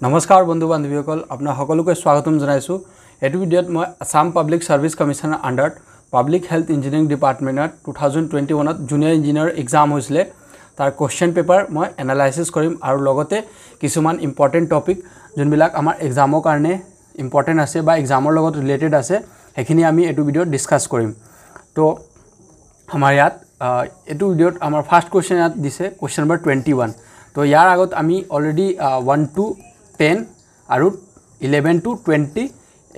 नमस्कार बंधु बान्धवीসকল আপোনাৰ সকলোকে স্বাগতম জনাইছো এটো ভিডিঅত মই আসাম পাব্লিক সাৰ্ভিস কমিশনৰ আন্ডাৰত পাব্লিক হেলথ ইঞ্জিনিয়াৰিং ডিপাৰ্টমেন্টত 2021 ত জুনিয়ৰ ইঞ্জিনিয়াৰ এক্সাম হৈছিল তাৰ কোৱেশ্চন পেপাৰ মই এনালাইসিস কৰিম আৰু লগতে কিছুমান ইম্পৰ্টেন্ট টপিক যোনবিলাক আমাৰ এক্সামৰ কাৰণে ইম্পৰ্টেন্ট আছে বা এক্সামৰ লগত ৰিলেটেড আছে হেখিনি আমি এটো ভিডিঅত ডিসকাস কৰিম তো আমাৰ ইয়াত এটো ভিডিঅত আমাৰ ফাৰ্স্ট কোৱেশ্চন ইয়াত দিছে কোৱেশ্চন নম্বৰ 21 তো ইয়াৰ আগত আমি অলৰেডি 1 to 10 আৰু 11 to 20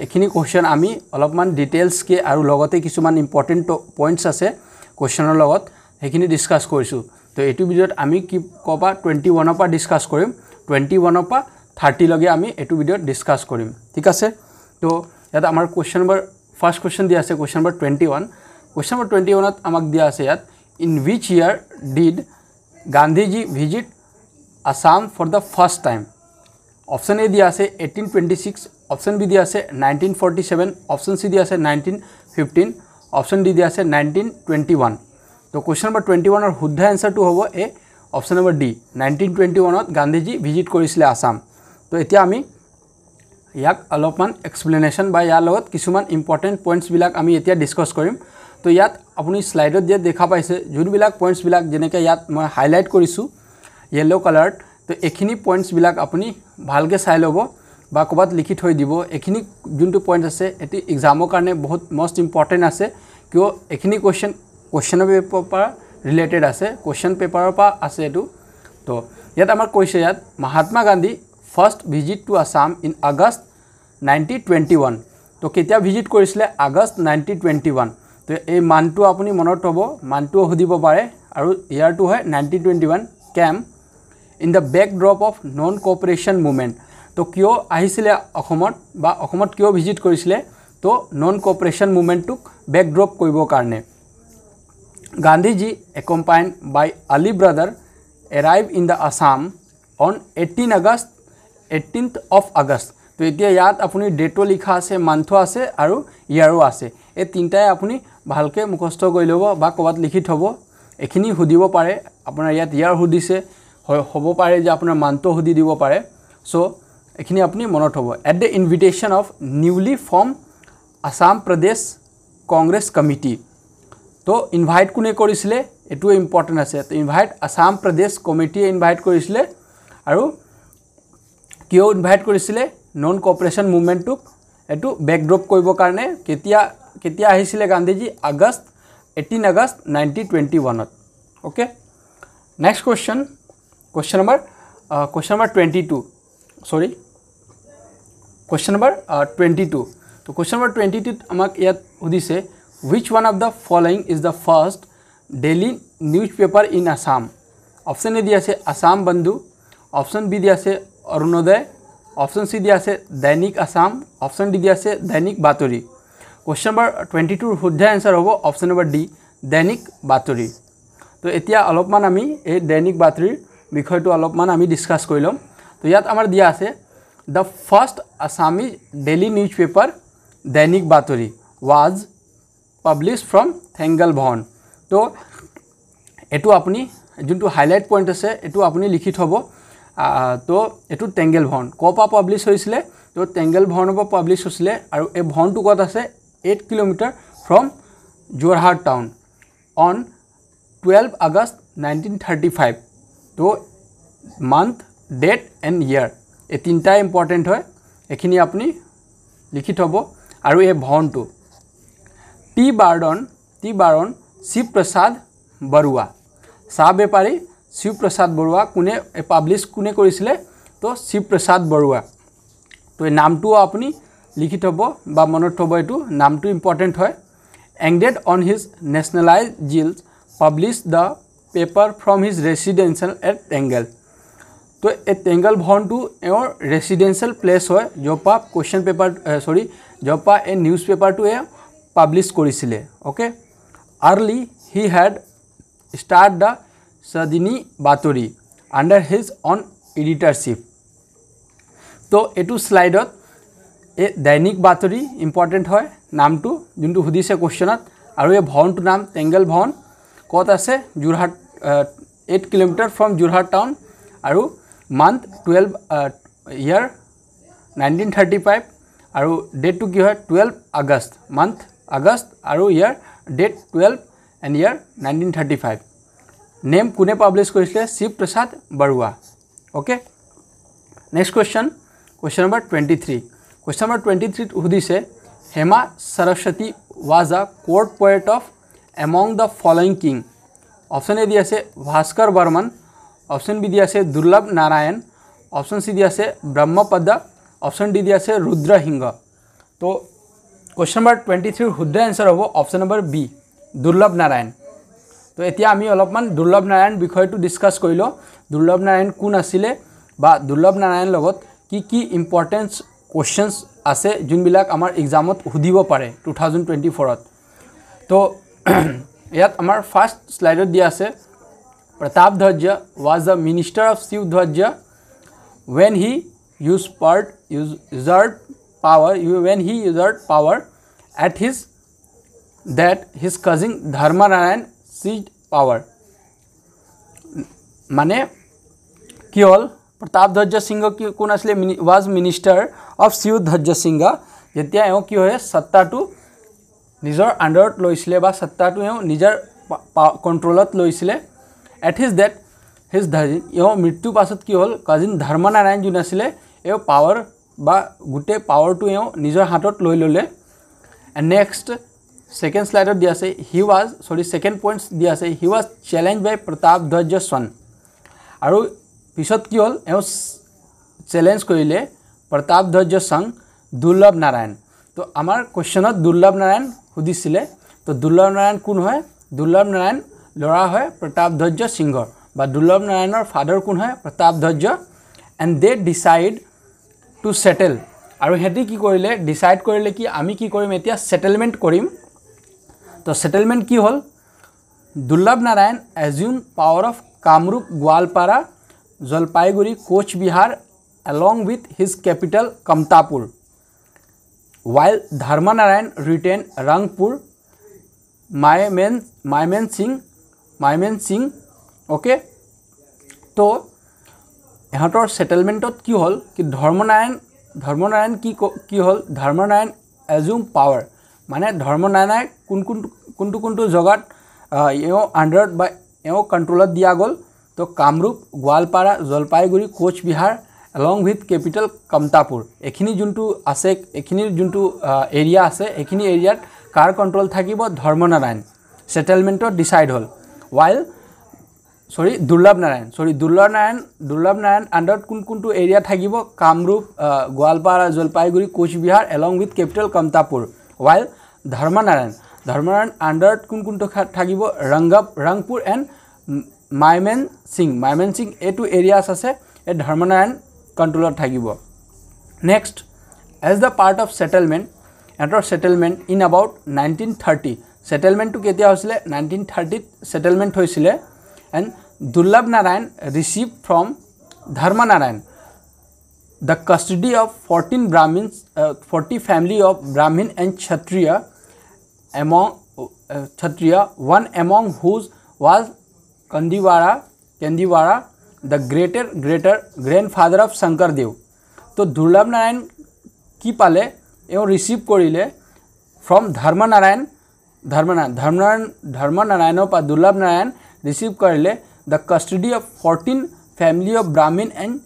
এখিনি কোৱেশ্চন আমি অলপমান ডিটেইলস কে আৰু লগতে কিছুমান ইম্পৰ্টেন্ট পইণ্টস আছে কোৱেশ্চনৰ লগত হেখিনি ডিসকাস কৰিছো তো এটো ভিডিঅত আমি কি কবা 21 ৰ পৰা ডিসকাস কৰিম 21 ৰ পৰা 30 লগে আমি এটো ভিডিঅত ডিসকাস কৰিম ঠিক আছে তো ইয়াত আমাৰ কোৱেশ্চন নম্বৰ ফাৰ্স্ট কোৱেশ্চন দিয়া আছে কোৱেশ্চন নম্বৰ 21 কোৱেশ্চন নম্বৰ 21 ত আমাক দিয়া আছে ইয়াত in which year did Gandhiji visit Assam for the first time option A दिया আছে 1826 ऑप्शन बी दिया আছে 1947 ऑप्शन सी दिया আছে 1915 ऑप्शन डी दिया আছে 1921 तो क्वेश्चन नंबर 21 और শুদ্ধ आंसर तो होबो A option number D 1921 to Gandhiji visit কৰিছিলে আসাম তো এতিয়া আমি ইয়াক অলপমান এক্সপ্লেনেশন বা ইয়াৰ লগত কিছুমান ইম্পৰ্টেন্ট পইণ্টস বিলাক আমি এতিয়া ডিসকাস কৰিম তো ইয়াত আপুনি স্লাইডত যে দেখা পাইছে যোনবিলাক পইণ্টস বিলাক যেনেকৈ ইয়াত মই হাইলাইট কৰিছো येलो कलर तो एखिनी पॉइंट्स बिलाक अपनी भालके चाइ लबो बा कबात लिखि थৈ দিব एखिनी जुनटु पॉइंट আছে এটি एग्जामर কাৰণে बहुत मोस्ट इम्पोर्टेंट আছে কিয় एखिनी क्वेश्चन पेपर पर रिलेटेड আছে क्वेश्चन पेपर पर আছে এটো তো ইয়াত আমাৰ কৈছে ইয়াত Mahatma Gandhi first visit to Assam in August 1921 तो केতিয়া विजिट কৰিছিলে আগষ্ট 1921 তো এই মানটো আপুনি মনত থব মানটো হদিব পাৰে আৰু ইয়াৰটো হয় 1921 কেম in the backdrop of non cooperation movement तो क्यों আহিছিলে অসমত বা অসমত কিয় ভিজিট কৰিছিলে তো non cooperation movement টুক backdrop কৰিবৰ কাৰণে Gandhiji accompanied by Ali brother arrived in the Assam on 18th of August তো এতিয়া ইয়াত আপুনি ডেটো লিখা আছে মান্থো আছে আৰু ইয়াৰো আছে এই তিনটাই আপুনি ভালকে মুখস্থ কৰি লব বা কবাত লিখি থব এখিনি হুদিব পাৰে আপোনাৰ ইয়াত ইয়াৰ হুদিছে होबो पारे जे आपनार मानतो हुदी दिबो पारे सो एखिनि आपनि मनत होबो at the invitation of newly form Assam Pradesh Congress committee तो इनवाइट कोने करिसिले एटु इम्पोर्टेंट আছে तो इनवाइट आसाम प्रदेश कमिटी इनवाइट करिसिले आरो कियो इनवाइट करिसिले नॉन कोऑपरेशन मूवमेंट टुक एटु बैकड्रप करिबो कारणे केতিয়া আহিছিলে गांधीजी 18 अगस्त 1921 okay next question number 22 sorry question number 22 तो क्वेश्चन नंबर 22 আমাক ইয়াত উদিছে which one of the following is the first daily newspaper in Assam option A দিয়া আছে আসাম বন্ধু ऑप्शन बी দিয়া আছে অৰুণোদয় ऑप्शन सी দিয়া আছে दैनिक आसाम ऑप्शन डी দিয়া আছে दैनिक बातरी क्वेश्चन नंबर 22 ৰ শুদ্ধ आंसर হ'ব ऑप्शन नंबर डी दैनिक बातरी तो এতিয়া অলপমান আমি এই दैनिक बातरी বিষয়টো অলপমান আমি ডিসকাস কৰিলম তো ইয়াত আমাৰ দিয়া আছে the first Assamese daily newspaper Dainik बातरी was published from Thengal Bhawan তো এটো আপুনি যোনটো হাইলাইট পইণ্ট আছে এটো আপুনি লিখি থব তো এটো টেঙ্গেল ভवन কোপা পাবলিশ হৈছিলে তো টেঙ্গেল ভৱনৰ পৰা পাবলিশ হৈছিলে আৰু এই ভৱনটো ক'ত আছে 8 kilometre from Jorhat town on 12 August 1935 तो मंथ डेट एंड ईयर ये तीनटा इम्पोर्टेंट है एखिनि अपनी लिखि थब और ये भवनटो टी बारन शिव प्रसाद बरुआ चाह बेपारी शिव प्रसाद बरुआ कोने पाब्लिश कोने करिसिले तो शिव प्रसाद बरुआ तो ये नामटो अपनी लिखि थब बा मनत थब एटु नामटो इम्पोर्टेंट है engaged on his nationalized jails publish the paper from his residential at Tengal तो ए Tengal Bhawan to ever residential place है जो पा क्वेश्चन पेपर सॉरी जो पा ए न्यूज पेपर टू ए पब्लिश करिसिले okay early he had start the Sadini Batori under his own editorship तो एटू स्लाइडत ए दैनिक बातरी इम्पोर्टेंट है नाम टू जोंटू हुदिसे क्वेश्चनत और ये भवन टू नाम टेंगल भवन कत আছে Jorhat 8 kilometre from Jorhat town और मंथ 12 ইয়াৰ 1935 আৰু ডেটটো কি হয় 12 আগষ্ট মান্থ আগষ্ট আৰু ইয়াৰ ডেট 12 এণ্ড ইয়াৰ 1935 নেম কোনে পাব্লিছ কৰিছিলে Siva Prasad Barua okay next question number 23 question number 23 সুধিছে Hema Saraswati was a court poet of among the following king option A दिया से भास्कर बर्मन ऑप्शन बी दिया से दुर्लभ नारायण ऑप्शन सी दिया से ब्रह्मपद ऑप्शन डी दिया से रुद्रसिंह तो क्वेश्चन नंबर 23 শুদ্ধ आंसर हम ऑप्शन नंबर बी दुर्लभ नारायण तो এতিয়া আমি অলপমান দুৰ্লভ নাৰায়ণ বিষয়টো ডিসকাস কৰিলো দুৰ্লভ নাৰায়ণ কোন আছিলে বা দুৰ্লভ নাৰায়ণ লগত কি ইম্পৰ্টেন্স क्वेश्चंस আছে যোনবিলাক আমাৰ এক্সামত সুধিব পাৰে 2024 তো ইয়াত আমাৰ ফাৰ্স্ট স্লাইডত দিয়া আছে प्रतापध्वज was the minister of Shivध्वज when he usurped power at his cousin Dharmanarayan seized power माने কি হল प्रतापध्वज सिंह की कोन आसले was minister of Shivध्वज सिंह যেতিয়া এও কি হয় সত্তাটো নিজৰ আন্ডাৰত লৈছিলে বা সত্তাটো এও নিজৰ কন্ট্ৰোলত লৈছিলে at his death his এও মৃত্যু পাছত কি হল কাজিন ধৰ্মনাৰায়ণ যোন আছিলে এও পাৱাৰ বা গুটে পাৱাৰটো এও নিজৰ হাতত লৈ ললে and next second slide দিয়া আছে second points দিয়া আছে he was challenged by प्रतापध्वज son আৰু পিছত কি হল এও চ্যালেঞ্জ কৰিলে प्रतापध्वज son दुर्लभ नारायण तो आमार क्वेश्चनत दुर्लभ नारायण सुधिছিলে तो दुर्लभ नारायण कोन হয় दुर्लभ नारायण लरा হয় प्रतापध्वज सिंह बा दुर्लभ नारायणर फादर कोन হয় Pratapdhwaj and they decide to settle আৰু হেতি কি কৰিলে ডিসাইড কৰিলে কি আমি কি কৰিম এতিয়া সেটেলমেন্ট কৰিম তো সেটেলমেন্ট কি হল Durlabh Narayan assume power of Kamrup Goalpara Jalpaiguri Cooch Behar along with his capital Kamtapur while Dharmanarayan retained Rangpur Mymensingh okay तो इहतर सेटलमेंटत की हल कि धर्मनारायण की हल धर्मनारायण एज्यूम पावर माने धर्मनारायण कोनटो जगत एओ अंडर बा एओ कंट्रोलत दिया गल तो Kamrup Goalpara Jalpaiguri Cooch Behar along with capital Kamtapur एखिनि जुनटु आसे एखिनि जुनटु एरिया आसे एखिनि एरियात कार कंट्रोल থাকিবো धर्मनारायण सेटलमेंटत डिसाइड हल while दुर्लभ नारायण अंडर कोनटो एरिया থাকিবো Kamrup Goalpara Jalpaiguri Cooch Behar along with capital Kamtapur while Dharmanarayan under कोनटो থাকিবো रंगपुर एंड माइमेनसिंह एटु एरियास आसे ए धर्मनारायण कंट्रोलत থাকিবো next as the part of settlement settlement in about 1930 settlement टू केতিয়া হৈছিলে 1930 सेटलमेंट হৈছিলে and Durlabh Narayan receive from Dharmanarayan the custody of 14 Brahmins 40 family of Brahmin and Kshatriya one among whose was Kandiwara the greater grandfather of Shankardev तो दुर्लभ नारायण की पाले एवं receive करिले from Dharmanarayan पा दुर्लभ नारायण रिसीव करिले the custody of 14 family of Brahmin and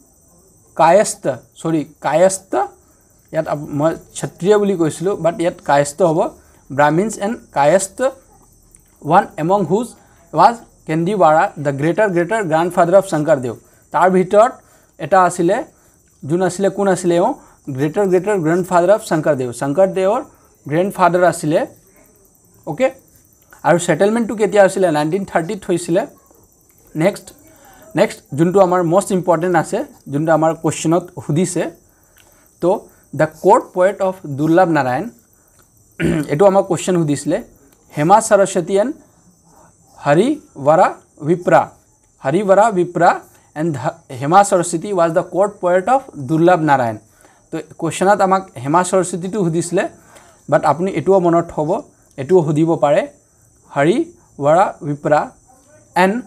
Kayastha यात मैं क्षत्रिय बुली কৈছিলো बट यात कायस्थ होबो Brahmins and Kayastha one among whose was Chandivara the greater grandfather of Shankardev तार भितर एटा आसिले जुन आसिले कोन आसिले ग्रेटर ग्रैंडफादर ऑफ शंकरदेवर ग्रैंडफादर आसिले ओके आरो सेटलमेंट टू केতিয়া आसिले 1930 হৈছিলে नेक्स्ट जुनटो आमार मोस्ट इम्पोर्टेंट आसे जुनटो आमार क्वेश्चनत हुदिसे तो the court poet of Durlabh Narayan एटो आमार क्वेश्चन हुदिसले Hema Saraswati and Harivara Vipra and Hema Saraswati was the court poet of Durlabh Narayan तो क्वेश्चनत आमाक हेमा सरस्वती तो हुदिसले बट आपुनी एटुओ मनत हबो एटुओ हुदिबो पारे Harivara Vipra and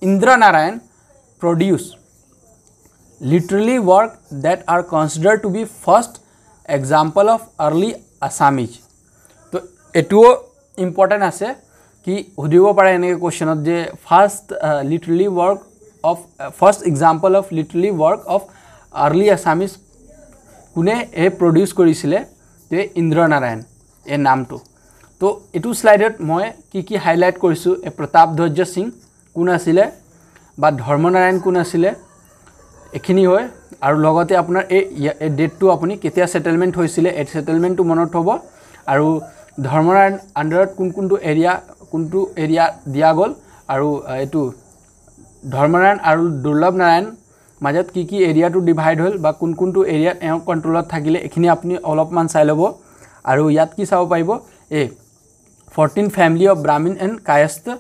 Indra Narayan produce literary work that are considered to be first example of early Assamese. तो एटुओ इम्पोर्टेंट आसे कि हुदिबो पारे एने क्वेश्चनत जे first literary work of first example of literary work of early Assamese कोने ए प्रोड्यूस करिसिले ते इंद्र नारायण ए नामটো तो एटु स्लाइडत মই কি हाइलाइट কৰিছো ए प्रतापध्वज सिंह কোন আছিলে বা ধৰ্মনাৰায়ণ কোন আছিলে এখিনি হয় আৰু লগতে আপোনাৰ এই ডেটটো আপুনি কেতিয়া সেটেলমেন্ট হৈছিলে এই সেটেলমেন্টটো মনত হ'ব আৰু ধৰ্মনাৰায়ণ আন্ডাৰত কোনটো এৰিয়া দিয়া গল আৰু এটু ধৰ্মনাৰায়ণ আৰু দুৰ্লভ নাৰায়ণ মাজত কি এৰিয়াটো ডিভাইড হল বা কোনটো এৰিয়াত এও কন্ট্ৰোলত থাকিলে এখিনি আপুনি অলপমান চাই লব আৰু ইয়াত কি চাব পাইব এ 14 family of Brahmin and Kayastha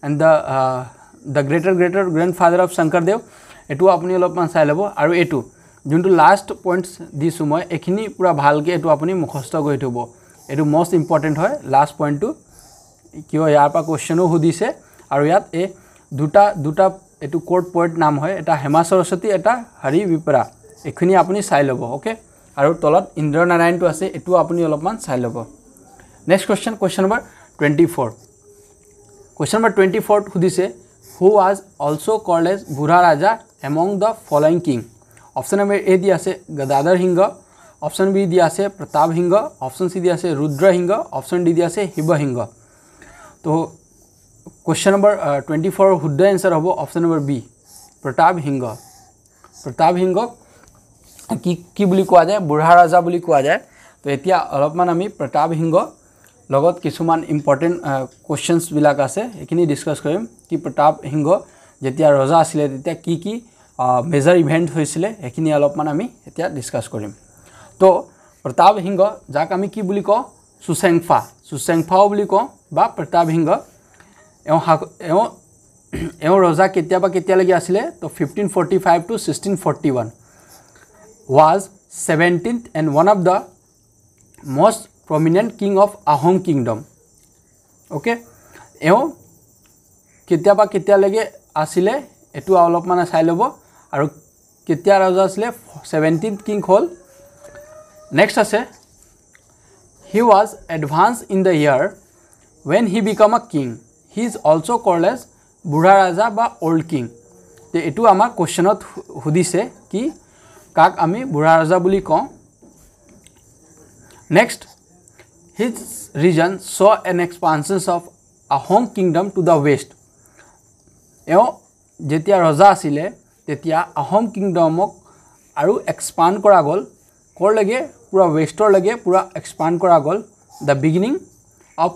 and the greater grandfather of Shankardev etu apuni olopman sai lebo aru etu juntu last points disu moi ekhini pura bhalke etu apuni mukhosto goi thobo etu most important hoy last point to kio yar pa question o hudise aru yat e duta etu quote poet naam hoy eta Hema Saraswati eta Hari Vipra ekhini apuni sai lebo okay aru tolat Indra Narayan to ase etu apuni olopman sai lebo. Next question number 24. Question number 24 hudise who was also called as Budha Raja among the following king. Option number A diya ase Gadadhar Hinga, option B diya ase Pratap Hinga, option C diya ase Rudra Hinga, option D diya ase Hiba Hinga. तो question number 24 শুদ্ধ answer hobo option number B Pratap Hinga. Pratap Hinga কি বুলি কোৱা যায় বুঢ়া ৰাজা বুলি কোৱা যায় তো এতিয়া অলপমান আমি প্ৰতাপ সিংহ লগত কিছুমান ইম্পৰ্টেন্ট কোৱেশ্চনছ বিলাক আছে এখিনি ডিসকাস কৰিম কি প্ৰতাপ সিংহ যেতিয়া ৰজা আছিল তেতিয়া কি মেজৰ ইভেন্ট হৈছিল এখিনি অলপমান আমি এতিয়া ডিসকাস কৰিম তো প্ৰতাপ সিংহ যাক আমি কি বুলি কওঁ সুসেংফা বুলি কওঁ বা প্ৰতাপ সিংহ এও ৰজা কেতিয়া লাগি আছিল তো 1545 to 1641 was 17th and one of the most prominent king of Ahom kingdom. Okay, एहो केतिया लगे आसिले एटु अलपमान चाइ लबो आरो केतिया राजा आसिले 17th king हल. Next आसे he was advanced in the year when he became a king. He is also called as Budha Raja ba old king. ते एटु आमा क्वेश्चनत हुदिसे कि काक आमी बुढ़ा राजा बुली कওঁ. Next, his region saw an expansion of Ahom kingdom to the west. AO Jetia Raja आसिले तेतिया Ahom kingdomok आरु expand करा गल core लगे पूरा वेस्टर लगे पूरा expand करा गल the beginning of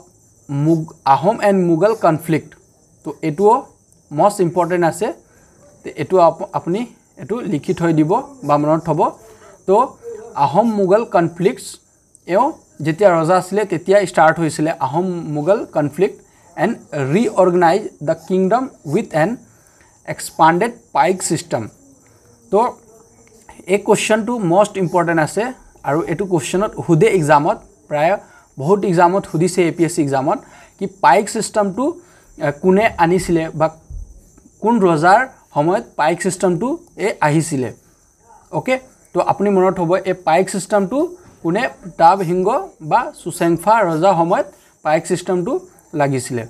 Ahom and Mughal conflict. तो एटुओ most important आसे ते एटु अपनी एटु लिखि थৈ দিব বা মনত থব তো আহোম মুঘল কনফ্লিক্টস এও যেতিয়া ৰজা আছিলে তেতিয়া স্টার্ট হৈছিল Ahom Mughal conflict and reorganise the kingdom with an expanded Paik system. তো এই কোশ্চনটো মোস্ট ইম্পর্টেন্ট আছে আৰু এটু কোশ্চনত হুদে এক্সামত প্ৰায় বহুত এক্সামত হুদিছে এপিএসসি এক্সামত কি পাইক সিস্টেমটো কোনে আনিছিলে বা কোন ৰজাৰ সময়ত পাইক সিস্টেমটো এ আহিছিলে. ওকে তো আপুনি মনত হ'ব এই পাইক সিস্টেমটো কোনে প্ৰতাপ সিংহ বা সুসেংফা ৰজা সময়ত পাইক সিস্টেমটো লাগিছিলে.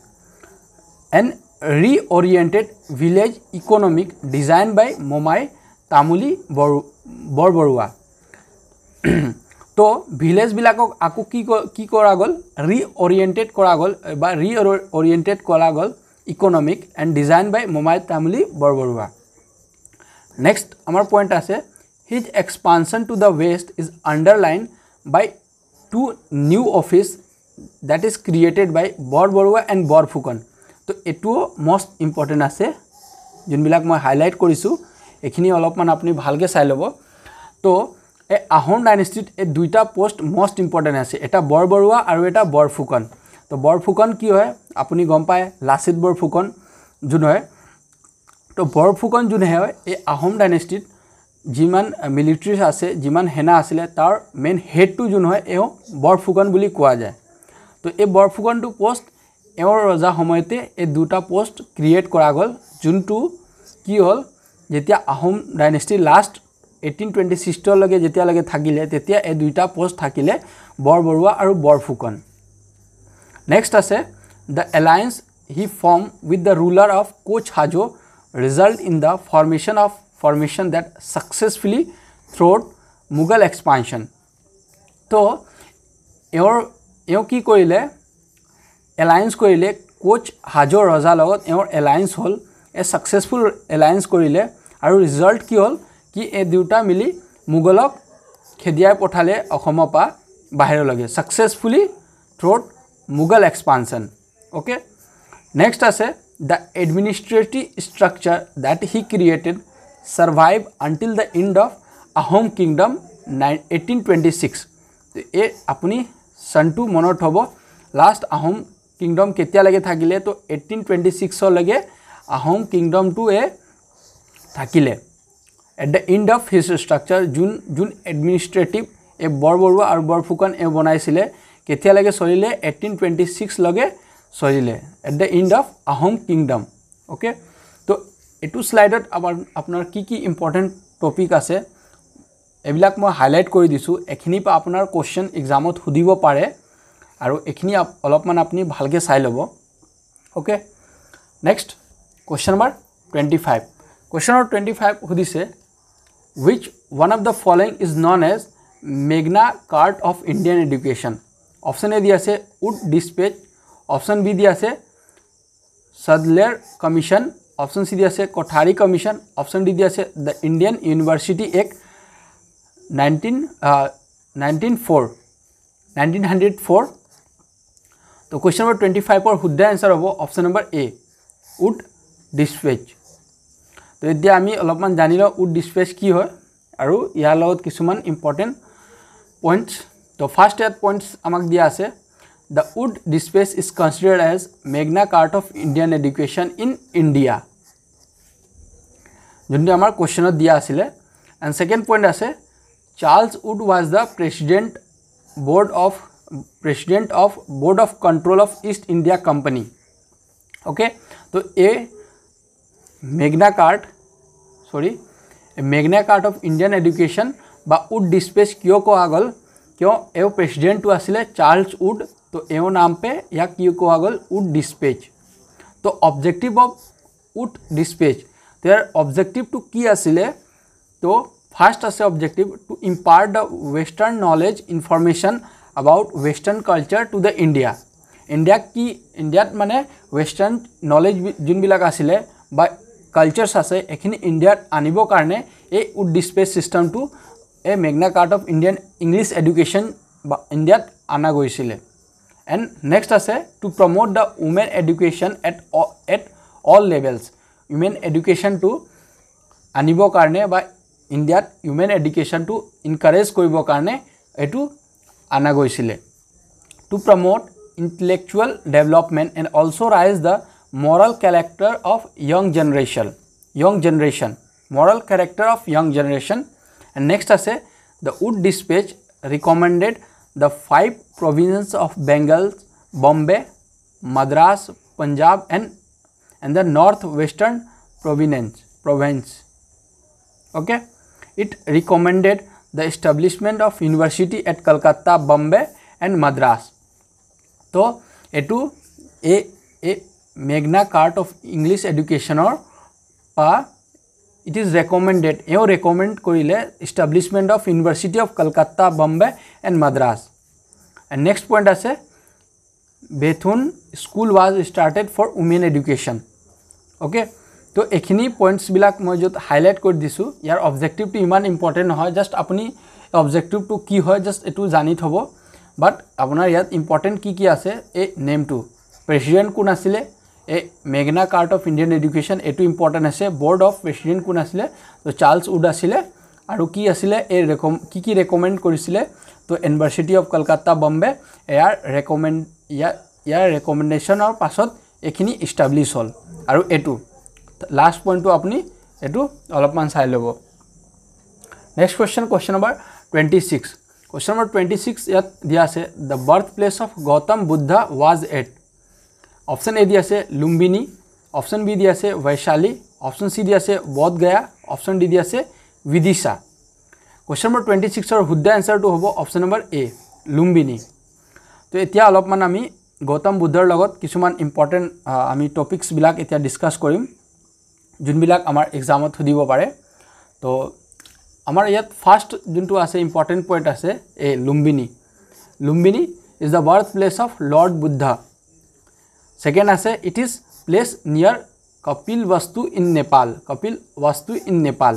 এন ৰিঅৰিয়েন্টেড ভিলেজ ইকোনমিক ডিজাইন বাই মোমাই তামুলী বৰবৰুৱা. তো ভিলেজ বিলাকক আকো কি কৰা গল ৰিঅৰিয়েন্টেড কৰা গল বা ৰিঅৰিয়েন্টেড কৰা গল economic and designed by Momai Tamuli Borborua. Next, our point is his expansion to the west is underlined by two new office that is created by Borborua and Borfukan. So, etu most important ase jun bilak moi highlight korisu ekhini olopman apni bhalke sai lobo. To a Ahom dynasty e duita post most important ase eta Borborua aru eta Borfukan. तो बरफुकन की है अपनी गम पाए Lachit Borphukan zone है तो Borphukan zone है ये आहम डायनेस्टीत जिमान मिलिट्री आसे जिमान सेना आसिले तार मेन हेड टू जोन है एओ बरफुकन बुली कोआ जाए. तो ये बरफुकन टू पोस्ट एओर रजा समयते ए दुटा पोस्ट क्रिएट करा गल जोनटू की हल যেতিয়া আহোম ডাইনেষ্টি লাষ্ট 1826 লগে যেতিয়ালৈকে থাকিলে তেতিয়া এই দুইটা পোষ্ট থাকিলে বৰবৰুৱা আৰু বৰফুকন নেক্সট আছে the alliance he formed with the ruler of Koch Hajo result in the formation that successfully throughout Mughal expansion to এও কি কৰিলে alliance কৰিলে কোচ হাজো ৰজা লগত এওৰ alliance হল এ successful alliance কৰিলে আৰু result কি হল কি এ দুটা মিলি মুগলক খেদিয়াই পঠালে অসমৰ পা বাহিৰলৈকে successfully throughout Mughal expansion okay next আছে the administrative structure that he created survived until the end of Ahom kingdom 1826 তো এ আপুনি সনটো মনত হ'ব লাষ্ট আহোম কিংডম কেতিয়া লাগে থাকিলে তো 1826 লগে আহোম কিংডম টু এ থাকিলে at the end of his structure jun administrative এ বৰবৰুৱা আৰু বৰফুকন এ বনাইছিলে কেতিয়া লাগে চলিলে 1826 লগে চলিলে at the end of Ahom kingdom okay তো এটু স্লাইডত আপোনাৰ কি ইম্পৰ্টেন্ট টপিক আছে এবিলাক মই হাইলাইট কৰি দিছো এখিনি পা আপোনাৰ কোশ্চন এক্সামত সুধিব পাৰে আৰু এখিনি অলপমান আপুনি ভালকে চাই লব okay next question number 25 question number 25 সুধিছে which one of the following is known as Magna Carta of Indian Education option A দি আছে Wood Dispatch option B দি আছে Sadler Commission option C দি আছে Kothari Commission option D দি আছে the Indian University Act 1904 तो question number 25 पर শুদ্ধ answer হ'ব option number A Wood Dispatch तो এতিয়া আমি অলপমান জানিলো Wood Dispatch কি হয় আৰু ইয়াৰ লগত কিছুমান ইম্পৰ্টেন্ট পইণ্টস তো ফাৰ্স্ট এট পইণ্টস আমাক দিয়া আছে The Wood Dispatch is considered as Magna Carta of Indian Education in India যোনটো আমাৰ কোশ্চনত দিয়া আছিল and second point আছে Charles Wood was the president of Board of Control of East India Company okay तो a Magna Carta of Indian Education বা Wood Dispatch কিয় কোৱা গল কিয় এও প্ৰেসিডেন্ট তো আছিলে চাৰ্লস উড তো এও নাম पे या কিয় কোৱা গল Wood Dispatch তো objective of Wood Dispatch their objective to কি আছিলে তো First as objective to impart the Western knowledge information about Western culture to the India. India মানে Western knowledge jun bilak asile ba cultures ase ekhini India anibo karne ei Wood Dispatch system to a Magna Carta of Indian English education ba India ana goisile. And next ase to promote the women education at all levels. Women education to anibo karne ba India human education to encourage koribo karne etu ana goisile to promote intellectual development and also raise the moral character of young generation and next ase the Wood Dispatch recommended the 5 provinces of Bengal Bombay Madras Punjab and the northwestern province okay It recommended the establishment of university at Calcutta, Bombay and Madras. तो एटू ए Magna Carta of English Education or it is recommended AO recommend करिले establishment of University of Calcutta, Bombay and Madras. And next point আছে Bethune school was started for women education. Okay. तो एखिनी points बिलाक মই যত highlight কৰি দিছো ইয়াৰ objective two ইমান important নহয় জাস্ট আপুনি অবজেক্টিভ টু কি হয় জাস্ট এটু জানি থব বাট আপোনাৰ ইয়াত ইম্পৰ্টেন্ট কি আছে এ নেম টু প্ৰেসিডেন্ট কোন আছিল এ Magna cart of Indian education এটু ইম্পৰ্টেন্ট আছে বোৰ্ড অফ প্ৰেসিডেন্ট কোন আছিল তো চাৰ্লস উড আছিল আৰু কি আছিল এ কি ৰেকমেন্ড কৰিছিল তো ইউনিভাৰ্চিটি অফ কলকাতা বম্বে ইয়াৰ ৰেকমেন্ডেশনৰ পাছত এখিনি এস্টাবলিশ হল আৰু এটু Last point to apni etu অলপমান চাই লব next question number 26 question number 26 ইয়াত দিয়া আছে the birthplace of Gautam Buddha was at option A দিয়া আছে Lumbini option B দিয়া আছে Vaishali অপশ্যন চি দিয়া আছে বোধগয়া, অপশ্যন ডি দিয়া আছে বিদিশা। কুৱেশ্যন নম্বৰ 26 শুদ্ধ এনসাৰটো হ'ব অপশ্যন নম্বৰ এ লুম্বিনী। তো এতিয়া অলপমান আমি গৌতম বুদ্ধৰ লগত কিছুমান ইম্পৰ্টেণ্ট আমি টপিকছবিলাক এতিয়া ডিছকাছ কৰিম যোনবিলাক আমাৰ এক্সামত সুধিব পাৰে। তো আমাৰ ইয়াত ফাৰ্ষ্ট যোনটো আছে ইম্পৰ্টেণ্ট পইণ্ট আছে এই Lumbini. Lumbini is the birth place of lord Buddha. Second আছে ইট ইজ প্লেচ নিয়াৰ কপিল বস্তু ইন নেপাল। কপিল বস্তু ইন নেপাল।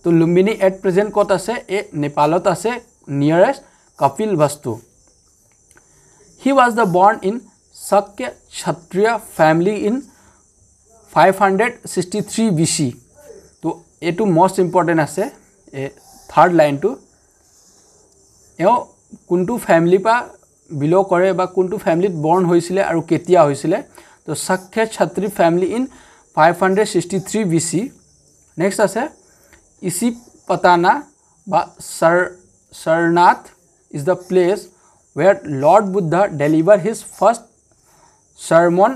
তো লুম্বিনী এট প্ৰেজেণ্ট ক'ত আছে? এই নেপালত আছে নিয়াৰেষ্ট কপিল বস্তু। হি ৱাজ দ্য বৰ্ণ ইন শাক্য ক্ষত্ৰিয় ফেমিলি ইন 563 BC। তো এইটো মষ্ট ইম্পৰ্টেণ্ট আছে এই থাৰ্ড লাইনটো। এওঁ কোনটো ফেমিলিৰ পৰা বিলং কৰে বা কোনটো ফেমিলিত বৰ্ণ হৈছিলে আৰু কেতিয়া হৈছিলে? তো Shakya Kshatriya family in 563 BC। Next আছে ইছিপতানা বা Sarnath is the place where Lord Buddha delivered his first sermon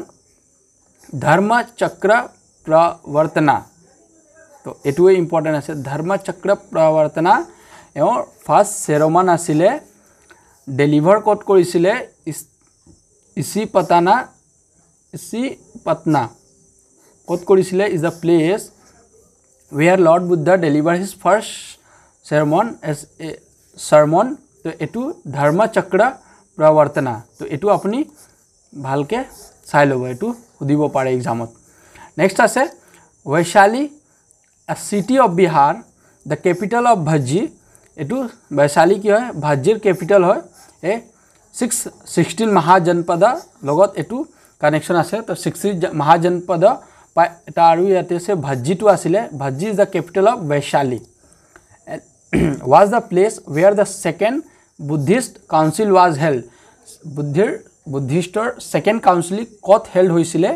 Dharma Chakra Pravartana। তো এটোৱে ইম্পৰ্টেণ্ট আছে Dharma Chakra Pravartana। এওঁৰ ফাৰ্ষ্ট চেৰমন আছিলে ডেলিভাৰ ক'ত কৰিছিলে? ইছিপতানা ক'ত কৰিছিলে? Is the place where Lord Buddha delivered his first sermon as a sermon। তো এটো ধৰ্ম চক্ৰ প্ৰৱৰ্তনা। তো এটো আপুনি ভালকে চাই ল'ব, এটো সুধিব পাৰে এক্সামত। নেক্সট আছে বৈশালী আ city of Bihar the capital of ভাজি। এটো বৈশালী কি হয়? ভাজিৰ কেপিটেল হয়। এই 16 মহাজনপদ লগত এটো কানেকশ্যন আছে। তো 16 মহাজনপদ এটা আৰু ইয়াতে আছে ভাজিটো আছিলে। Vajji is the capital of Vaishali. was the place where the second Buddhist council was held। বুদ্ধিষ্টৰ ছেকেণ্ড কাউন্সিল ক'ত হেল্ড হৈছিলে?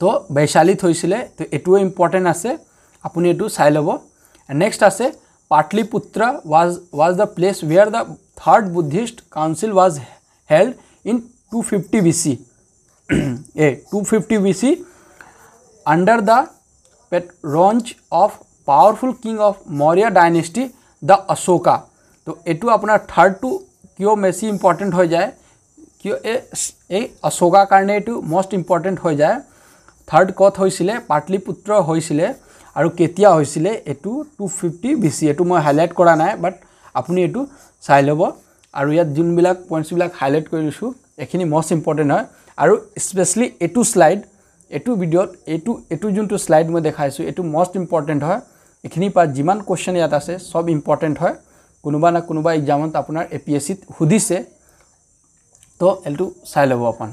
তো বৈশালীত হৈছিলে। তো এটোৱে ইম্পৰ্টেণ্ট আছে, আপুনি এটো চাই ল'ব। নেক্সট আছে Pataliputra was the place where the third Buddhist council was held in 250 BC। 250 BC under the patronage of powerful king of Maurya dynasty the Ashoka। তো এটো আপোনাৰ থাৰ্ডটো কিয় বেছি ইম্পৰ্টেণ্ট হৈ যায়? কিয় এই অশোকাৰ কাৰণে এটো মষ্ট ইম্পৰ্টেণ্ট হৈ যায়। থাৰ্ড ক'ত হৈছিলে? পাটলিপুত্ৰ হৈছিলে। আৰু কেতিয়া হৈছিলে? এটো 250 BC। এটো মই হাইলাইট কৰা নাই, বাট আপুনি এটো চাই ল'ব। আৰু ইয়াত যোনবিলাক পইণ্টছবিলাক হাইলাইট কৰি দিছোঁ এইখিনি মষ্ট ইম্পৰ্টেণ্ট হয়। আৰু স্পেচিয়েলি এটো শ্লাইড, এটো ভিডিঅ'ত এটো যোনটো শ্লাইড মই দেখাইছোঁ এটো মষ্ট ইম্পৰ্টেণ্ট হয়। এইখিনিৰ পৰা যিমান কুৱেশ্যন ইয়াত আছে সব ইম্পৰ্টেণ্ট হয়। কোনোবা না কোনোবা এক্সামত আপোনাৰ APSCত সুধিছে, তো এইটো চাই ল'ব আপুনি।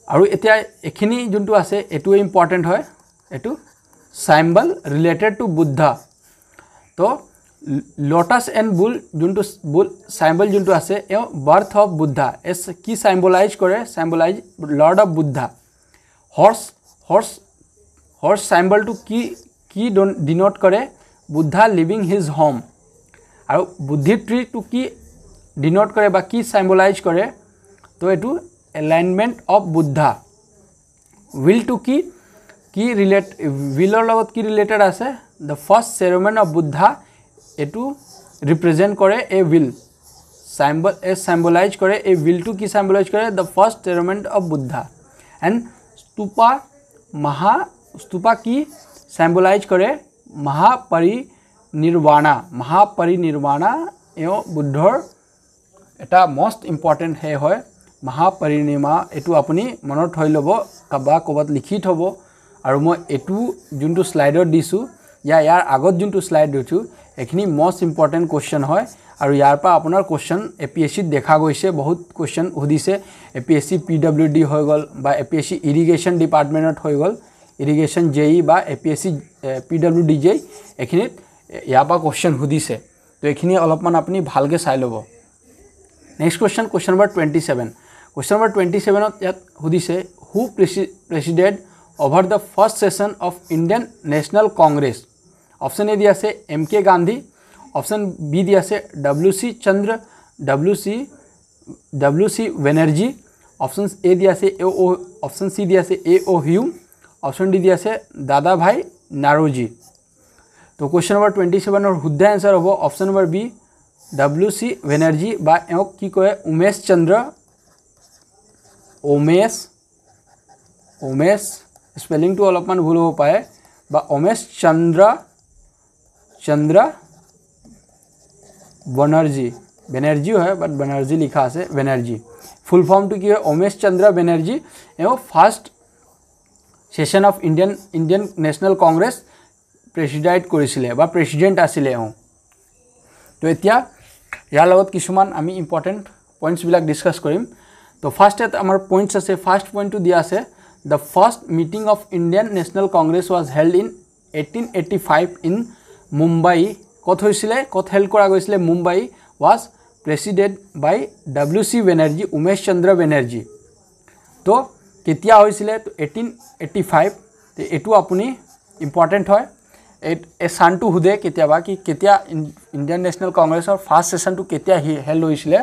আৰু এতিয়া এইখিনি যোনটো আছে এইটোৱে ইম্পৰ্টেণ্ট হয়। এইটো চাইম্বল ৰিলেটেড টু বুদ্ধা। তো লোটাছ এণ্ড বুল যোনটো চাইম্বল যোনটো আছে এওঁ বাৰ্থ অফ বুদ্ধা এছ কি চাইম্বলাইজ কৰে? চাইম্বলাইজ লৰ্ড অফ বুদ্ধা। হৰ্চ চাইম্বলটো কি ডিনোট কৰে? Buddha living his home. আৰু বুদ্ধি ট্ৰিটো কি ডিনোট কৰে বা কি চাইম্বলাইজ কৰে? তো এইটো এলাইনমেণ্ট অফ বুদ্ধা। উইলটো কি ৰিলেট উইলৰ লগত কি ৰিলেটেড আছে? The first sermon of Buddha এইটো ৰিপ্ৰেজেণ্ট কৰে এ উইল। চাইম্বলাইজ কৰে এই উইলটো কি চাইম্বলাইজ কৰে? The first sermon of Buddha. And stupa কি চাইম্বলাইজ কৰে? মহাপৰিনিৰ্বাণা এওঁ বুদ্ধৰ এটা মষ্ট ইম্পৰ্টেণ্ট হয় মহাপৰিনিৰ্বাণ। এইটো আপুনি মনত থৈ ল'ব বা ক'ৰবাত লিখি থ'ব। আৰু মই এইটো যোনটো শ্লাইডত দিছোঁ ইয়াৰ আগত যোনটো শ্লাইড দিছোঁ এইখিনি মষ্ট ইম্পৰ্টেণ্ট কুৱেশ্যন হয়। আৰু ইয়াৰ পৰা আপোনাৰ কুৱেশ্যন APSCত দেখা গৈছে, বহুত কুৱেশ্যন সুধিছে। APSC PWD হৈ গ'ল বা APSC ইৰিগেশ্যন ডিপাৰ্টমেণ্টত হৈ গ'ল, ইৰিগেশ্যন JE বা APSC PWD JE এইখিনিত ইয়াৰ পৰা কুৱেশ্যন সুধিছে। তো এইখিনি অলপমান আপুনি ভালকৈ চাই ল'ব। Next question number 27। Question number 27ত ইয়াত সুধিছে who presided over the first session of Indian National Congress. Option A দিয়া আছে MK গান্ধী, অপশ্যন বি দিয়া আছে WC Chandra, WC Banerjee, option A দিয়া আছে অপশ্যন চি দিয়া আছে AO হিউম, অপশ্যন ডি দি আছে দাদা ভাই নাৰোজি। তো কুৱেশ্যন নম্বৰ 27 শুদ্ধ এনসাৰ হ'ব option number B WC Banerjee বা এওক কি কয় উমেশ চন্দ্ৰ উমেশ স্পেলিংটো অলপমান ভুল হ'ব পাৰে বা উমেশ চন্দ্ৰ বেনাৰ্জী হয় বাট বেনাৰ্জী লিখা আছে বেনাৰ্জী ফুল ফৰ্মটো কি হয় উমেশ চন্দ্ৰ বেনাৰ্জী এওঁ first session of Indian National Congress presided কৰিছিলে বা প্ৰেচিডেণ্ট আছিলে এওঁ। তো এতিয়া ইয়াৰ লগত কিছুমান আমি ইম্পৰ্টেণ্ট পইণ্টছবিলাক ডিছকাছ কৰিম। তো ফাৰ্ষ্ট আমাৰ পইণ্টছ আছে ফাৰ্ষ্ট পইণ্টটো দিয়া আছে the first meeting of Indian National Congress was held in 1885 in Mumbai. ক'ত হৈছিলে ক'ত হেল্ড কৰা গৈছিলে Mumbai was presided by WC Banerjee Umesh Chandra Banerjee. তো কেতিয়া হৈছিলে 1885 তো এইটো আপুনি ইম্পৰ্টেণ্ট হয় এই চানটো সোধে কেতিয়াবা কি কেতিয়া ইণ্ডিয়ান নেশ্যনেল কংগ্ৰেছৰ ফাৰ্ষ্ট সেশনটো কেতিয়া হেল্ড হৈছিলে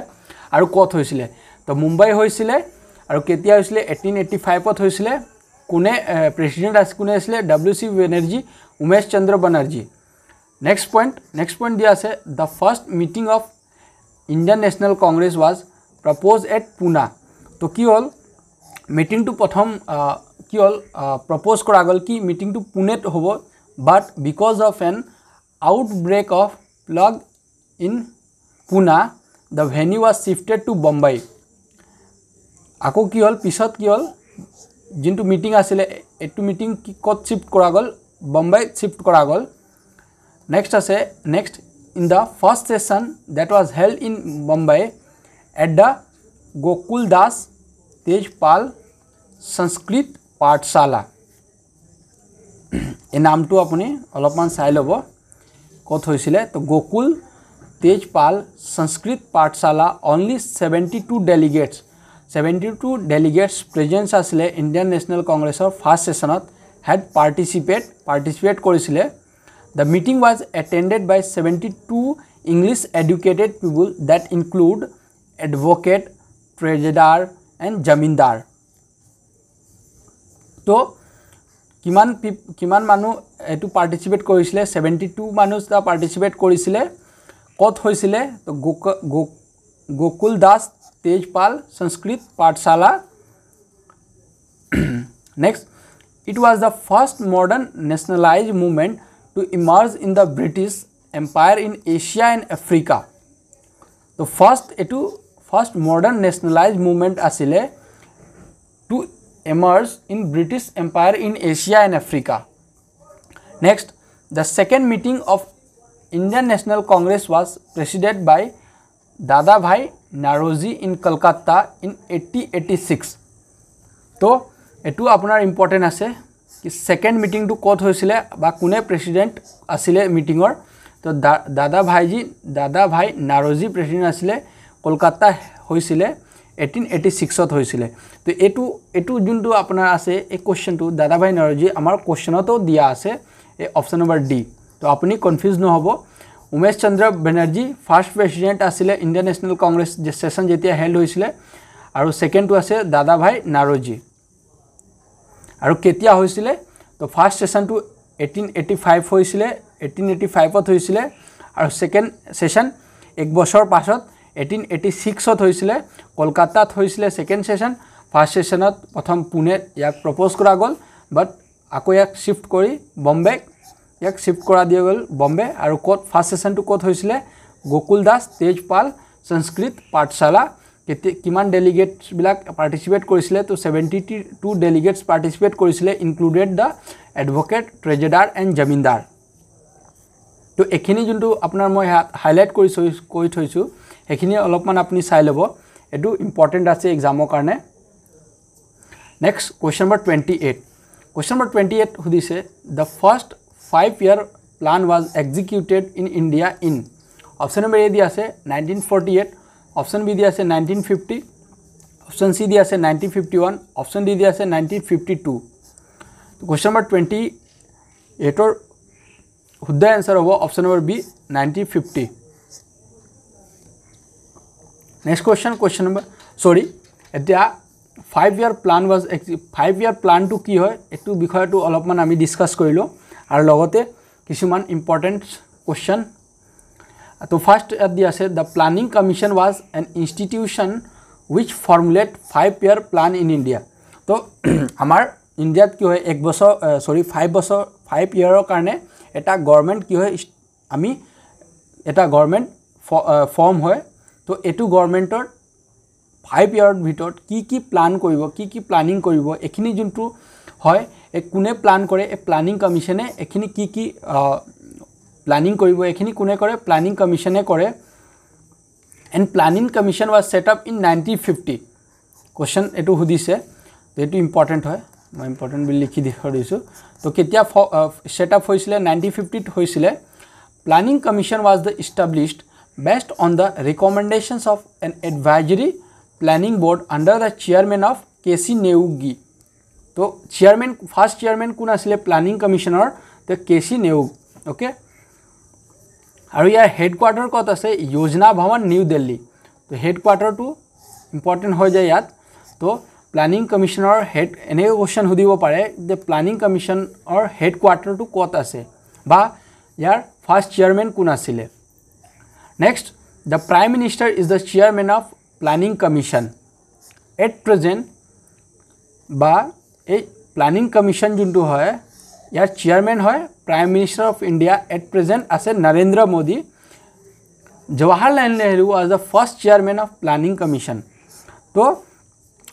আৰু ক'ত হৈছিলে। তো মুম্বাই হৈছিলে আৰু কেতিয়া হৈছিলে 1885ত হৈছিলে কোনে প্ৰেচিডেণ্ট কোনে আছিলে WC Banerjee Umesh Chandra Banerjee. Next point দিয়া আছে the first meeting of Indian National Congress was propose at Poona. তো কি হ'ল মিটিংটো প্ৰথম কি হ'ল প্ৰপ'জ কৰা গ'ল কি মিটিংটো পুনেত হ'ব but because of an outbreak of plague in Poona the venue was shifted to Bombay. আকৌ কি হ'ল পিছত কি হ'ল যোনটো মিটিং আছিলে এইটো মিটিং ক'ত শিফ্ট কৰা গ'ল বম্বাইত শিফ্ট কৰা গ'ল। নেক্সট আছে next in the first session that was held in Bombay at the Gokul Das Tejpal Sanskrit Pathshala. এই নামটো আপুনি অলপমান চাই ল'ব ক'ত হৈছিলে। তো Gokul Tejpal Sanskrit Pathshala only 72 delegates presence আছিলে ইণ্ডিয়ান নেশ্যনেল কংগ্ৰেছৰ ফাৰ্ষ্ট সেশনত হেড পাৰ্টিচিপেট কৰিছিলে। The meeting was attended by 72 English educated people that include advocate, treasurer and jamindar. তো কিমান মানুহ এটো পাৰ্টিচিপেট কৰিছিলে 72 মানুহ পাৰ্টিচিপেট কৰিছিলে ক'ত হৈছিলে তো গোকুল দাস তেজপাল সংস্কৃত পাঠশালা। Next, it was the first modern nationalized movement to emerge in the British Empire in Asia and Africa. So first modern nationalized movement asile to emerge in British Empire in Asia and Africa. Next, the second meeting of Indian National Congress was presided by Dada Bhai Naroji in Kolkata in 1886. तो एटू आपनार important आसे कि second meeting तो कत होइसिले बा कोने president आसिले मीटिंगर तो दादा भाई नारोजी प्रेसिडेंट आसिले कोलकाता होइसिले 1886 होइसिले। तो एटू जोंटू आपनार आसे ए क्वेश्चन तो दादा भाई नारोजी आमार क्वेश्चनतो दिया आसे ए ऑप्शन नंबर डी। तो आपुनी कन्फ्यूज নহব। उमेश चंद्र बेनार्जी फार्स्ट प्रेसिडेंट आसिले इंडियन नेशनल कांग्रेस सेशन जेतिया हेल्ड होइसिले और सेकेंड तो आसे दादा भाई नारोजी और केतिया होइसिले तो फार्स्ट सेशन तो 1885 होइसिले 1885 होइसिले और सेकेंड सेशन एक बছৰ पाছত 1886 होइसिले कोलकाता होइसिले सेकेंड सेशन फार्स्ट सेशनत प्रथम पुणे याक प्रपोज करा गल बट आको याक शिफ्ट करी बम्बे याक शिफ्ट करा दिया गल बम्बे और कोट फार्स्ट सेशन तो कोट होइसिले गोकुल दास तेजपाल संस्कृत पाठशाला किमान डेलिगेट्स बिलाक पार्टिसिपेट करिसिले तो 72 डेलिगेट्स पार्टिसिपेट करिसिले included the advocate treasurer and zamindar. तो एखिनि जोंटू आपनार মই हाइलाइट কৰি থৈছো এখিনি অলপমান আপুনি চাই লব এটো ইম্পৰ্টেন্ট আছে एग्जामৰ কাৰণে। नेक्स्ट क्वेश्चन नंबर 28 हुदिसे the first 5-year plan was executed in India in option number A दिया আছে 1948 ऑप्शन बी दिया আছে 1950 ऑप्शन सी दिया আছে 1951 ऑप्शन डी दिया আছে 1952। तो क्वेश्चन नंबर 28 और शुद्ध आंसर होबो option number B 1950। Next question number एतिया 5 year plan was 5 year plan to কি হয় এটু বিষয়টো অলপমান আমি ডিসকাস কৰিলো আৰু লগতে কিছুমান ইম্পৰ্টেন্ট কোশ্চন তো ফার্স্ট দি আছে the planning commission was an institution which formulate 5 year plan in India তো আমাৰ ইন্ডিয়াত কি হয় 1 বছৰ 5 বছৰ 5 ইয়াৰৰ কাৰণে এটা গভৰ্নমেন্ট কি হয় আমি এটা গভৰ্নমেন্ট ফৰ্ম হয় তো এটু গভৰ্নমেন্টৰ 5 ইয়াৰৰ ভিতৰত কি প্লান কৰিব কি প্লানিং কৰিব এখিনি যোনটো হয় কোনে প্লান কৰে এ প্লানিং কমিশনে এখিনি কি প্লানিং কৰিব এখিনি কোনে কৰে প্লানিং কমিশনে কৰে and planning commission was set up in 1950 question etu hudise to etu important hoy moi important bil likhi dikhodisu to ketia set up hoisile 1950 hoisile planning commission was the established based on the recommendations of an advisory planning board under the chairman of KC Neugi to chairman first chairman kun asile planning commissioner to KC Neug okay আৰু ইয়াৰ headquarter কত আছে যোজনা ভৱন new Delhi তো হেডকোয়াৰ্টাৰটো important হৈ যায় ইয়াত তো planning কমিশনৰ head এনে question সুধিব পাৰে যে প্লানিং কমিশনৰ হেডকোয়াৰ্টাৰটো কত আছে বা ইয়াৰ ফাৰ্স্ট চেয়াৰম্যান কোন আছিল next the prime minister is the chairman of planning commission at present বা এই প্লানিং কমিশন যোনটো হয় यार चेयरमैन है prime minister of India at present आसे Narendra Modi Jawaharlal Nehru was the first chairman of planning commission तो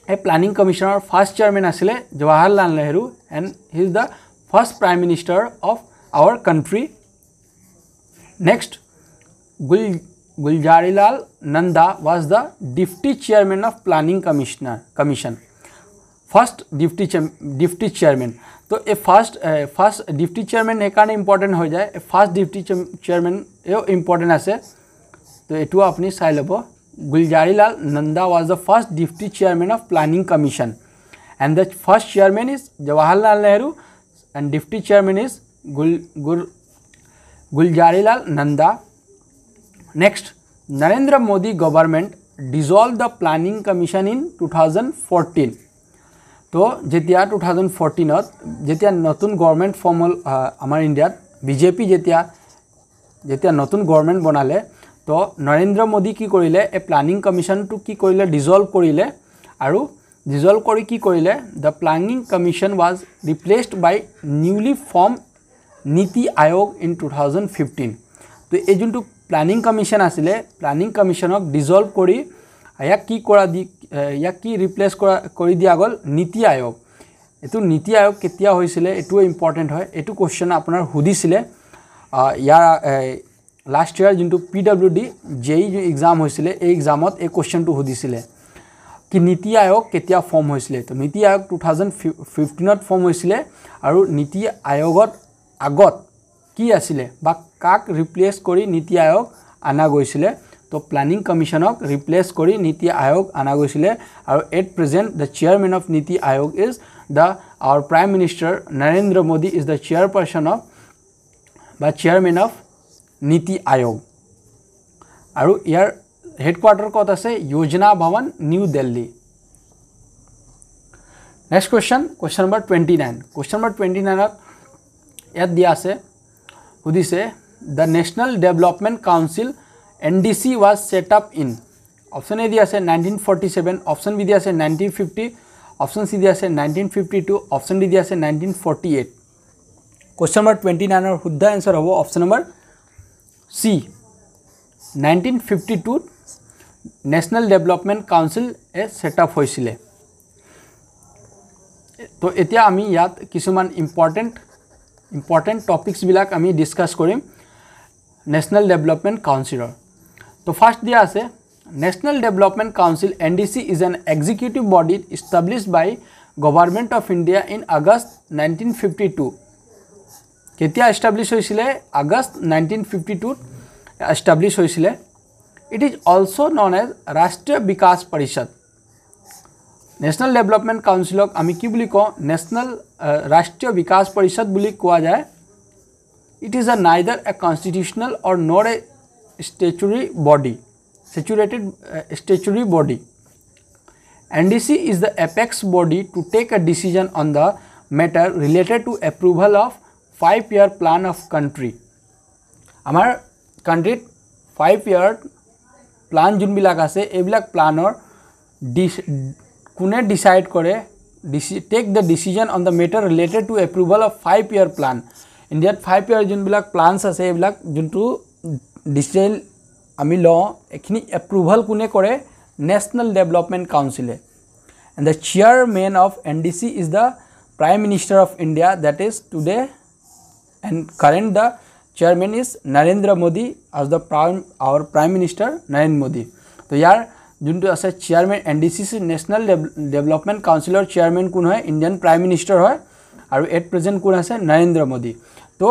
ए प्लानिंग कमिशनर फर्स्ट चेयरमैन आसिले Jawaharlal Nehru and he is the first prime minister of our country next Gulzarilal Nanda was the deputy chairman of planning commission first deputy chairman तो ए first deputy chairman एक कारण important हो जाए first deputy chairman ये important आसे तो एटू अपनी चाई लब Gulzarilal Nanda was the first deputy chairman of planning commission and the first chairman is Jawaharlal Nehru and deputy chairman is Gulzarilal Nanda next Narendra Modi government dissolve the planning commission in 2014 तो जेतिया 2014 जेतिया नतुन गवर्नमेंट फॉर्म हल आमार इंडियात बीजेपी जेतिया नतुन गवर्नमेंट बनाले तो नरेंद्र मोदी की करिले ए प्लानिंग कमिशन टू की करिले dissolve करिले आरु डिसॉल्व करि की करिले the planning commission was replaced by newly form NITI Aayog इन 2015 तो ए जोंटू प्लानिंग कमिशन आसिले प्लानिंग कमिशनक डिसॉल्व करि याक की करा दी याक की रिप्लेस करि दिया गल नीति आयोग एतु नीति आयोग केতিয়া होइसिले एतु इम्पोर्टेन्ट হয় एतु क्वेश्चन आपनार हुदिसिले यार लास्ट ईयर जोंटू PWD जेई जो एग्जाम होइसिले ए एग्जामत ए क्वेश्चनटु हुदिसिले कि नीति आयोग केতিয়া फॉर्म होइसिले तो नीति आयोग 2015 त फॉर्म होइसिले आरु नीति आयोगत आगत की आसिले बा काक रिप्लेस करि नीति आयोग आना गइसिले तो प्लानिंग कमिशनक रिप्लेस करी नीति आयोग आना गइसिले और at present the chairman of NITI Aayog is the our prime minister Narendra Modi is the chairperson of बा चेयरमैन ऑफ नीति आयोग और यार हेडक्वार्टर कत आसे Yojana Bhawan new Delhi next question number 29 question number 29 याद दिया आसे हुदिसे the national development council NDC was set up in option A दिया से 1947 option B दिया से 1950 option C दिया से 1952 option D दिया से 1948 क्वेश्चन नंबर 29 और शुद्ध आंसर हो option number C 1952 national development council ए सेटअप होइसिले तो एतिया आमी यात किछुमान इम्पोर्टेन्ट टपिक्स बिलाक आमी डिस्कास करिम नेशनल डेवलपमेंट काउंसिलर तो फार्स्ट दिया आसे national development council NDC is an executive body established by government of India in August 1952 केতিয়া एस्टाब्लिश होइसिले अगस्त 1952 एस्टाब्लिश होइसिले it is also known as Rashtriya Vikas परिषद नेशनल डेवलपमेंट काउंसिलक आमी कि बुली को नेशनल राष्ट्रीय विकास परिषद बुली कोआ जाए It is neither a constitutional or nor a statutory body. NDC is the apex body to take a decision on the matter related to approval of 5-year plan of country. Amar country 5-year plan যোনবিলাক আছে এইবিলাক প্লানৰ কোনে decide কৰে take the decision on the matter related to approval of 5-year plan. India 5-year যোনবিলাক plans আছে এইবিলাক যোনটো detail আমি ল এখিনি approval কোনে কৰে National Development Council. And the chairman of NDC is the Prime Minister of India, that is today and current the chairman is Narendra Modi as the our Prime Minister Narendra Modi. So here junto ase chairman NDC National Development Council or chairman kun hoy Indian Prime Minister hoy aru at present kun ase Narendra Modi. To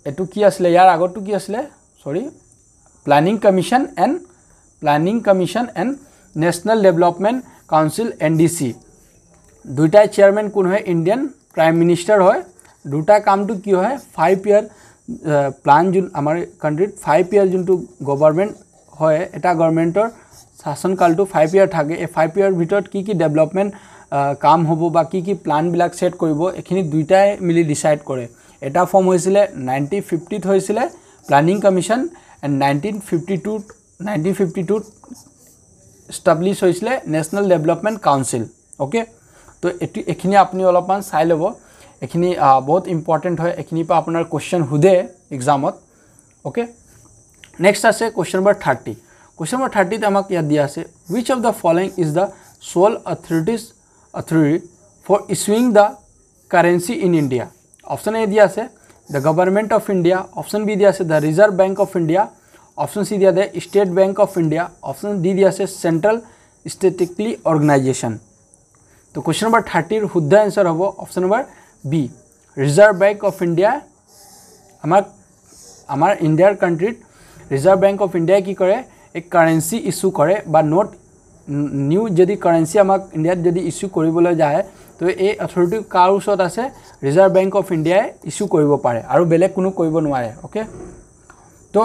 etu ki asle yar agot tu ki asle sorry Planning Commission and National Development Council NDC দুইটা chairman কোন হয় Indian prime minister হয় দুটা কামটো কি হয় 5-year plan যোন আমাৰ কান্ট্ৰিত 5-year যোনটো গভৰ্নমেন্ট হয় এটা গভৰ্নমেন্টৰ শাসন কালটো 5-year থাকে এই 5-year ভিতৰত কি কি ডেভেলপমেন্ট কাম হ'ব বা কি কি প্লান বিলাক সেট কৰিব এখিনি দুইটাই মিলি ডিসাইড কৰে এটা ফর্ম হৈছিলে 1950 ত হৈছিলে প্ল্যানিং কমিশন এন্ড 1952 এস্টাবলিশ হৈছিলে ন্যাশনাল ডেভেলপমেন্ট কাউন্সিল ওকে তো এখিনি আপনি অলপমান চাই লব এখিনি বহুত ইম্পর্টেন্ট হয় এখিনি পা আপনার কোশ্চেন হুদে এক্সামত ওকে নেক্সট আছে কোশ্চেন নাম্বার 30 কোশ্চেন নাম্বার 30 তে আমাক ইয়া দিয়া আছে which of the following is the sole authority for issuing the currency in India option A दिया আছে the government of India option B दिया আছে the reserve bank of India option C दिया है State Bank of India option D दिया है central statistical organisation तो question number 30 শুদ্ধ आंसर होबो option number B Reserve Bank of India आमार इंडियार कंट्रीट रिजर्व बैंक ऑफ इंडिया की करे एक कारेंसी इश्यू करे बा नोट न्यू जदि कारेंसी आमाक इंडियात जदि इश्यू करिबोले जाय तो ए अथॉरिटी कार उसत আছে reserve Bank of India issue करिबो पारे आरो बेलेग कोनो करिबो नोवारे ओके तो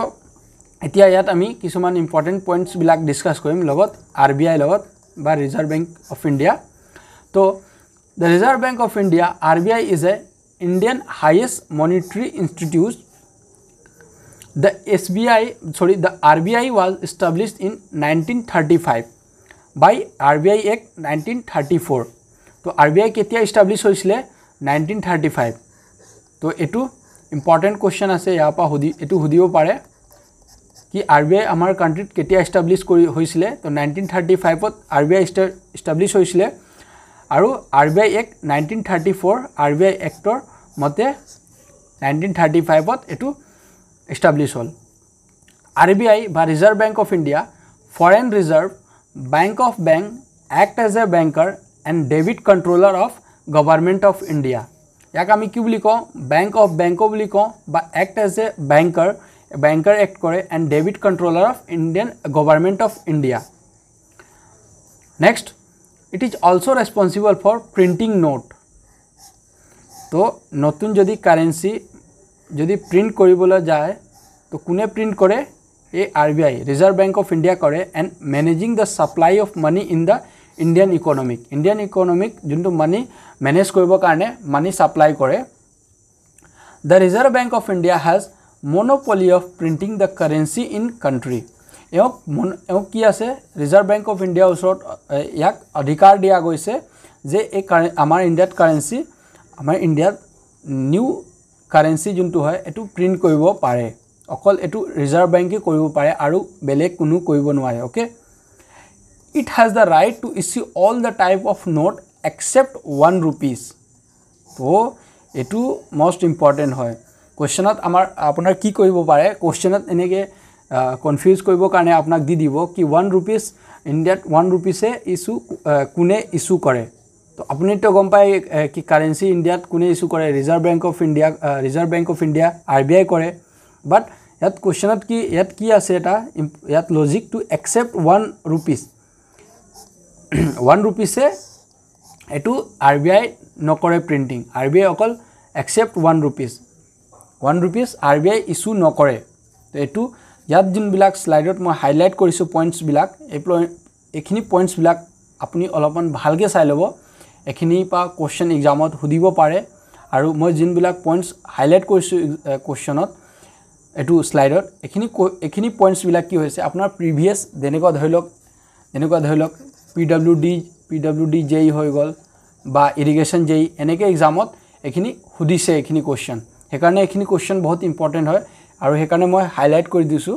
এতিয়া ইয়াত আমি কিছুমান ইম্পর্টেন্ট পয়েন্টস বিলাক ডিসকাস কৰিম লগত আরবিআই লগত বা রিজার্ভ ব্যাংক অফ ইন্ডিয়া তো the Reserve Bank of India RBI is a Indian highest monetary institute. The RBI was established in 1935 by RBI Act 1934 तो RBI केতিয়া एस्टैब्लिश হৈছিলে 1935 तो एटू इम्पोर्टेंट क्वेश्चन আছে ইয়াৰ পৰা এটু হুদিব পাৰে कि RBI आमार कंट्रीत केতিয়া एस्टैब्लिश হৈছিলে तो 1935 ত RBI एस्टैब्लिश হৈছিলে আৰু RBI Act 1934 RBI Actor মতে 1935 ত এটু एस्टैब्लिश হল RBI বা Reserve Bank of India Foreign Reserve Bank of Bank act as a banker and debit controller of Government of India याक आमी कि বুলি কওঁ Bank of Banko বুলি কওঁ বা act as a banker act करे and debit controller of Indian Government of India. Next, it is also responsible for printing note. तो नतुन जदि कारेंसी जदि प्रिंट करिबोला जाय तो कुने प्रिंट करे ए RBI Reserve Bank of India करे and managing the supply of money in the Indian economic जोंतो money manage करिबो कारणे मनी सप्लाई करे. The Reserve Bank of India has monopoly of printing the currency in country. एवं की आसे reserve Bank of India उसर याक अधिकार दिया गयसे जे एक आमार इंडियात कारेंसी आमार इंडियात न्यू कारेंसी जोंतो है एटू प्रिंट करिबो पारे अकल एटू रिजर्व बैंके करिबो पारे आरु बेलेग कोनो करिबो नवारे okay it has the right to issue all the type of note except 1 rupees तो एटू मोस्ट इम्पोर्टेंट है क्वेश्चनत आमार आपनार की करिबो पारे क्वेश्चनत एनेके कन्फ्यूज करिबो कारणे आपनाक दि दिबो कि 1 रुपीस इंडियात 1 रुपीसे इश्यू कुने इश्यू करे तो अपनी तो गम पाए कि कारेंसी इंडियात कुने इश्यू करे Reserve Bank of India RBI करे बट यात क्वेश्चनत की आसे एटा यात लॉजिक टू एक्सेप्ट 1 रुपीस 1 रुपीसे एटू RBI नकरे प्रिंटिंग RBI अकल एक्सेप्ट 1 रुपीस RBI इश्यू नकरे तो एटू यात जिन बिलाक स्लाइडत मैं हाइलाइट करिसु पॉइंट्स बिलाक एखिनि पॉइंट्स बिलाक আপুনি অলপমান ভালকৈ চাই ল'ব এখিনি পা কোশ্চেন এক্সামত সুধিব পাৰে আৰু মই জিনবিলাক পইণ্টছ হাইলাইট কৰিছোঁ কোশ্চেনত এটু স্লাইডত এখিনি পইণ্টছ বিলাক কি হৈছে আপোনাৰ প্ৰিভিয়াস যেনেকুৱা ধৰি লওক পিডব্লিউডি জেই হৈ গ'ল বা ইৰিগেশ্যন জেই এনেকৈ এক্সামত এখিনি সুধিছে এখিনি কোশ্চেন সেইকাৰণে এখিনি কোশ্চেন বহুত ইম্পৰ্টেণ্ট হয় আৰু সেইকাৰণে মই হাইলাইট কৰি দিছোঁ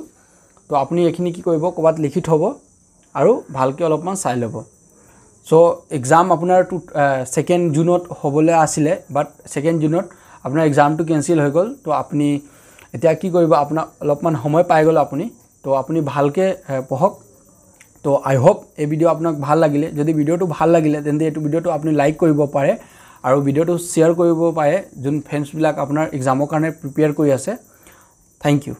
তো আপুনি এখিনি কি কৰিব ক'বাত লিখি থব আৰু ভালকৈ অলপমান চাই ল'ব সো এক্সাম আপোনাৰ 2 জুনত হ'বলৈ আছিলে বাট 2 জুনত আপোনাৰ এক্সামটো কেনসেল হৈ গ'ল তো আপুনি এতিয়া কি কৰিব আপোনাৰ অলপমান সময় পাই গ'ল আপুনি তো আপুনি ভালকৈ পঢ়ক তো আই হোপ এই ভিডিও আপোনাক ভাল লাগিলে যদি ভিডিওটো ভাল লাগিলে তেন্তে এই ভিডিওটো আপুনি লাইক কৰিব পাৰে আৰু ভিডিওটো শেয়াৰ কৰিব পাৰে যোন ফ্ৰেন্ডছ বিলাক আপোনাৰ এক্সামৰ কাৰণে প্ৰিপেয়াৰ কৰি আছে থ্যাংক ইউ